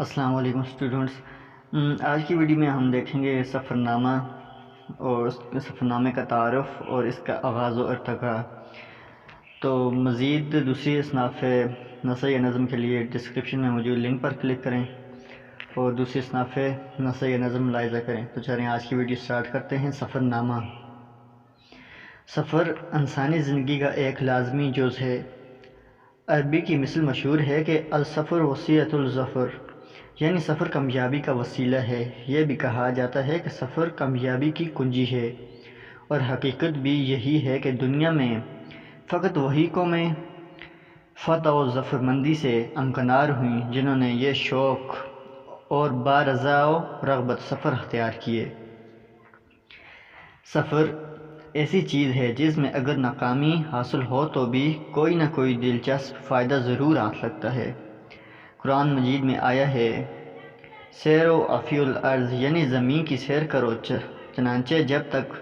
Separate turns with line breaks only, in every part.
السلام علیکم اسٹوڈنٹس، آج کی ویڈیو میں ہم دیکھیں گے سفر نامہ اور سفر نامے کا تعارف اور اس کا آغاز و ارتقاء۔ تو مزید دوسری اصناف نثر یا نظم کے لیے ڈسکرپشن میں موجود لنک پر کلک کریں اور دوسری اصناف نثر یا نظم ملاحظہ کریں۔ تو چلیں آج کی ویڈیو سٹارٹ کرتے ہیں۔ سفر نامہ۔ سفر انسانی زندگی کا ایک لازمی جز ہے۔ عربی کی مثل مشہور ہے کہ السفر وسیلۃ الظفر، یعنی سفر کامیابی کا وسیلہ ہے۔ یہ بھی کہا جاتا ہے کہ سفر کامیابی کی کنجی ہے، اور حقیقت بھی یہی ہے کہ دنیا میں فقط وہی قومیں فتح و ظفرمندی سے امکنار ہوئیں جنہوں نے یہ شوق اور بارضا و رغبت سفر اختیار کیے۔ سفر ایسی چیز ہے جس میں اگر ناکامی حاصل ہو تو بھی کوئی نہ کوئی دلچسپ فائدہ ضرور آ سکتا ہے۔ قرآن مجید میں آیا ہے، سیروا فی الارض، یعنی زمین کی سیر کرو، چنانچہ جب تک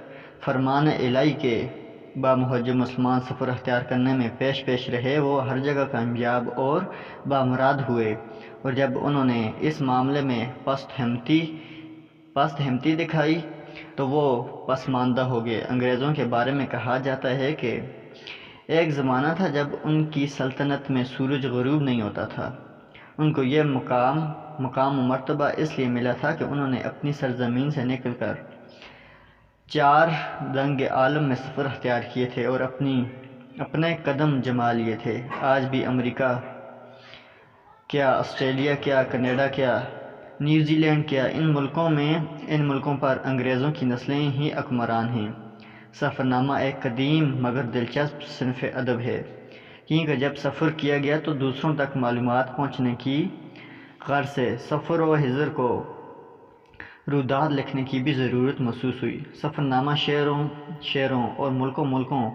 فرمان الہی کے بامحجب مسلمان سفر اختیار کرنے میں پیش پیش رہے وہ ہر جگہ کامیاب اور بامراد ہوئے، اور جب انہوں نے اس معاملے میں پست ہمتی دکھائی تو وہ پسماندہ ہو گئے۔ انگریزوں کے بارے میں کہا جاتا ہے کہ ایک زمانہ تھا جب ان کی سلطنت میں سورج غروب نہیں ہوتا تھا۔ ان کو یہ مقام و مرتبہ اس لیے ملا تھا کہ انہوں نے اپنی سرزمین سے نکل کر 4 رنگ عالم میں سفر اختیار کیے تھے اور اپنے قدم جما لیے تھے۔ آج بھی امریکہ کیا، آسٹریلیا کیا، کینیڈا کیا، نیوزی لینڈ کیا، ان ملکوں پر انگریزوں کی نسلیں ہی حکمران ہیں۔ سفر نامہ ایک قدیم مگر دلچسپ صنف ادب ہے، کیونکہ جب سفر کیا گیا تو دوسروں تک معلومات پہنچنے کی غرض سے سفر و حضر کو روداد لکھنے کی بھی ضرورت محسوس ہوئی۔ سفر نامہ شہروں اور ملکوں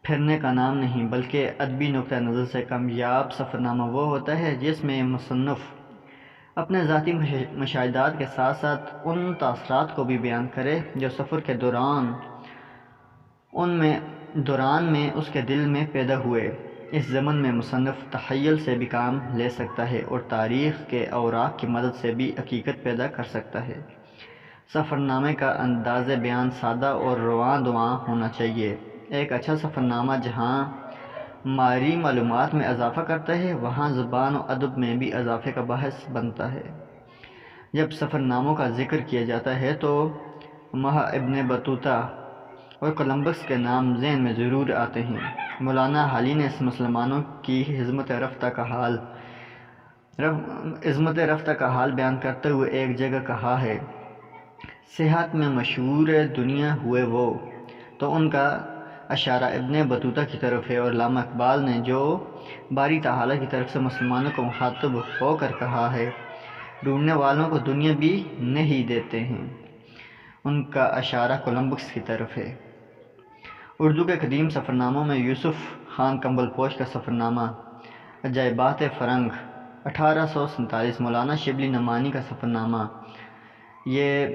پھرنے کا نام نہیں، بلکہ ادبی نقطہ نظر سے کامیاب سفر نامہ وہ ہوتا ہے جس میں مصنف اپنے ذاتی مشاہدات کے ساتھ ساتھ ان تاثرات کو بھی بیان کرے جو سفر کے دوران میں اس کے دل میں پیدا ہوئے۔ اس ضمن میں مصنف تخیل سے بھی کام لے سکتا ہے اور تاریخ کے اوراق کی مدد سے بھی حقیقت پیدا کر سکتا ہے۔ سفر نامے کا انداز بیان سادہ اور رواں دواں ہونا چاہیے۔ ایک اچھا سفر نامہ جہاں ماری معلومات میں اضافہ کرتا ہے، وہاں زبان و ادب میں بھی اضافے کا باعث بنتا ہے۔ جب سفر ناموں کا ذکر کیا جاتا ہے تو ابن بطوطہ اور کولمبس کے نام ذہن میں ضرور آتے ہیں۔ مولانا حالی نے مسلمانوں کی عظمت رفتہ کا حال بیان کرتے ہوئے ایک جگہ کہا ہے، صحت میں مشہور دنیا ہوئے وہ، تو ان کا اشارہ ابن بطوطہ کی طرف ہے، اور علامہ اقبال نے جو باری تعالیٰ کی طرف سے مسلمانوں کو مخاطب ہو کر کہا ہے، ڈھونڈنے والوں کو دنیا بھی نہیں دیتے ہیں، ان کا اشارہ کولمبس کی طرف ہے۔ اردو کے قدیم سفر ناموں میں یوسف خان کمبل پوش کا سفر نامہ، عجائبات فرنگ 1847، مولانا شبلی نعمانی کا سفر نامہ، یہ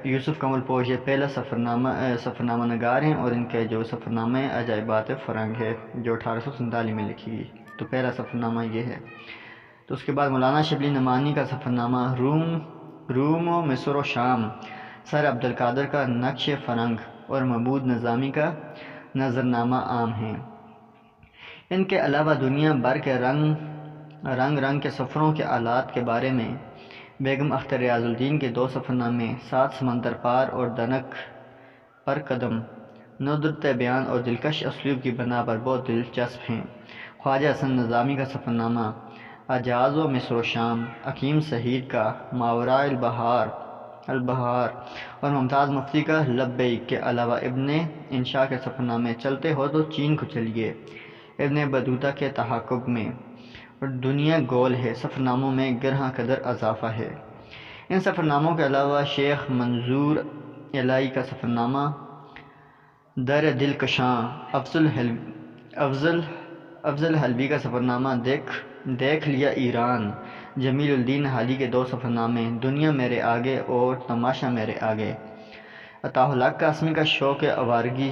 یوسف کمل پوش یہ پہلا سفر نامہ نگار ہیں، اور ان کے جو سفر نامہ عجائبات فرنگ ہے جو 1847 میں لکھی گئی، تو پہلا سفر نامہ یہ ہے۔ تو اس کے بعد مولانا شبلی نعمانی کا سفر نامہ روم و مصر و شام، سر عبدالقادر کا نقش فرنگ اور محمود نظامی کا نظرنامہ عام ہیں۔ ان کے علاوہ دنیا بھر کے رنگ کے سفروں کے آلات کے بارے میں بیگم اختر ریاض الدین کے 2 سفر نامے، 7 سمندر پار اور دنک پر قدم، ندرت بیان اور دلکش اسلوب کی بنا پر بہت دلچسپ ہیں۔ خواجہ حسن نظامی کا سفر نامہ، اعجاز و مصر و شام، حکیم سعید کا ماوراء البحار اور ممتاز مفتی کا لبیک کے علاوہ ابن انشا کے سفر نامے، چلتے ہو تو چین کو چلیے، ابن بطوطہ کے تحقق میں، اور دنیا گول ہے سفر ناموں میں گرہ قدر اضافہ ہے۔ ان سفر ناموں کے علاوہ شیخ منظور الہی کا سفر نامہ، در دلکشاں، افضل حلبی کا سفر نامہ، دیکھ لیا ایران، جمیل الدین حالی کے 2 سفر نامے، دنیا میرے آگے اور تماشا میرے آگے، عطا الحق قاسمی کا شوق آوارگی،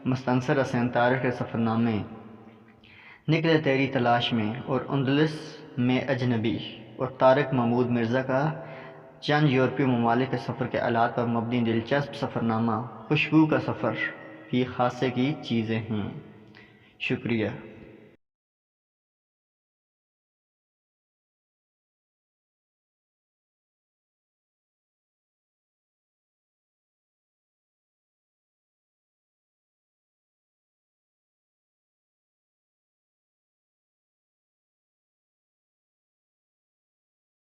مستنصر حسین طارق کے سفر نامے، نکلے تیری تلاش میں اور اندلس میں اجنبی۔ اور طارق محمود مرزا کا چند یورپی ممالک کے سفر کے آلات پر مبنی دلچسپ سفرنامہ خوشبو کا سفر بھی خاصے کی چیزیں ہیں۔ شکریہ۔